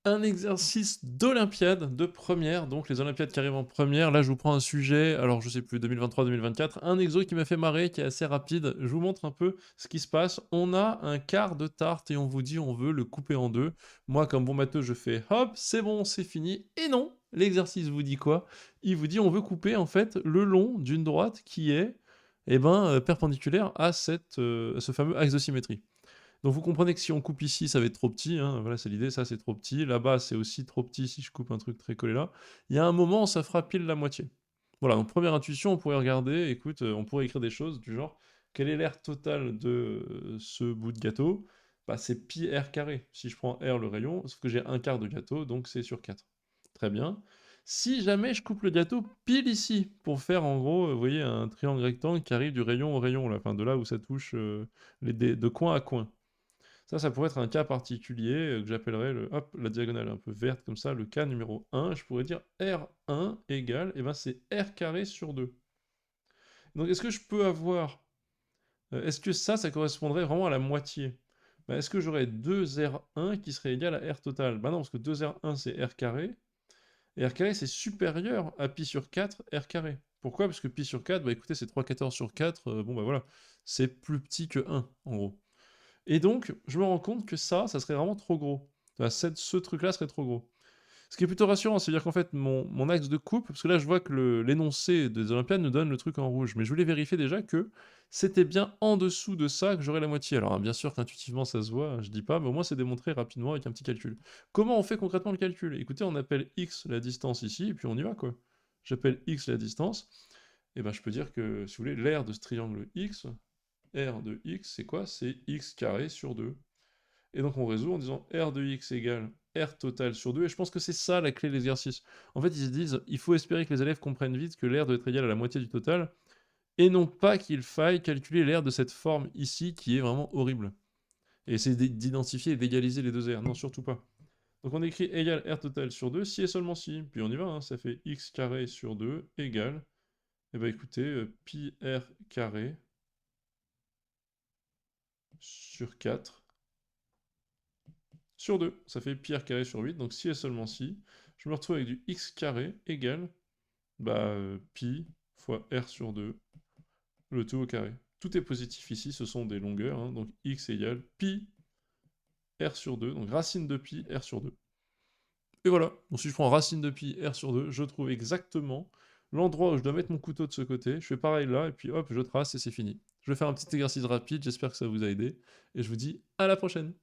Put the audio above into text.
Un exercice d'olympiade de première, donc les olympiades qui arrivent en première. Là, je vous prends un sujet, alors je sais plus, 2023-2024, un exo qui m'a fait marrer, qui est assez rapide. Je vous montre un peu ce qui se passe. On a un quart de tarte et on vous dit on veut le couper en deux. Moi, comme bon matheux, je fais hop, c'est bon, c'est fini. Et non, l'exercice vous dit quoi? Il vous dit on veut couper en fait le long d'une droite qui est perpendiculaire à ce fameux axe de symétrie. Donc vous comprenez que si on coupe ici, ça va être trop petit, hein, voilà, c'est l'idée, ça c'est trop petit. Là-bas, c'est aussi trop petit si je coupe un truc très collé là. Il y a un moment, ça fera pile la moitié. Voilà, donc première intuition, on pourrait regarder, écoute, on pourrait écrire des choses du genre, quel est l'aire total de ce bout de gâteau? Bah, c'est pi r carré. Si je prends r le rayon, sauf que j'ai un quart de gâteau, donc c'est sur 4. Très bien. Si jamais je coupe le gâteau pile ici, pour faire en gros, vous voyez, un triangle rectangle qui arrive du rayon au rayon, là, enfin de là où ça touche de coin à coin. Ça pourrait être un cas particulier que j'appellerais hop, la diagonale un peu verte comme ça, le cas numéro 1. Je pourrais dire R1 égale, et ben c'est R carré sur 2. Donc est-ce que je peux avoir... est-ce que ça correspondrait vraiment à la moitié? Ben, est-ce que j'aurais 2R1 qui serait égal à R total? Ben non, parce que 2R1 c'est R carré, et R carré c'est supérieur à pi sur 4 R carré. Pourquoi? Parce que pi sur 4, bah écoutez, c'est 3/14 sur 4, bon bah voilà, c'est plus petit que 1, en gros. Et donc, je me rends compte que ça serait vraiment trop gros. Enfin, ce truc-là serait trop gros. Ce qui est plutôt rassurant, c'est-à-dire qu'en fait, mon axe de coupe, parce que là, je vois que l'énoncé des Olympiades nous donne le truc en rouge, mais je voulais vérifier déjà que c'était bien en dessous de ça que j'aurais la moitié. Alors, hein, bien sûr qu'intuitivement, ça se voit, hein, je dis pas, mais au moins, c'est démontré rapidement avec un petit calcul. Comment on fait concrètement le calcul? Écoutez, on appelle x la distance ici, et puis on y va, quoi. J'appelle x la distance, et ben je peux dire que, si vous voulez, l'aire de ce triangle x, r de x, c'est quoi? C'est x carré sur 2. Et donc on résout en disant r de x égale r total sur 2, et je pense que c'est ça la clé de l'exercice. En fait, ils se disent, il faut espérer que les élèves comprennent vite que l'aire doit être égal à la moitié du total, et non pas qu'il faille calculer l'aire de cette forme ici qui est vraiment horrible. Et essayer d'identifier et d'égaliser les deux aires. Non, surtout pas. Donc on écrit égal r total sur 2, si et seulement si. Puis on y va, hein, ça fait x carré sur 2 égale, eh ben écoutez, pi r carré sur 4 sur 2. Ça fait pi r carré sur 8, donc si et seulement si. Je me retrouve avec du x carré égale pi fois r sur 2, le tout au carré. Tout est positif ici, ce sont des longueurs, hein, donc x égale pi r sur 2, donc racine de pi r sur 2. Et voilà, donc si je prends racine de pi r sur 2, je trouve exactement l'endroit où je dois mettre mon couteau de ce côté, je fais pareil là, et puis hop, je trace et c'est fini. Je vais faire un petit exercice rapide, j'espère que ça vous a aidé, et je vous dis à la prochaine.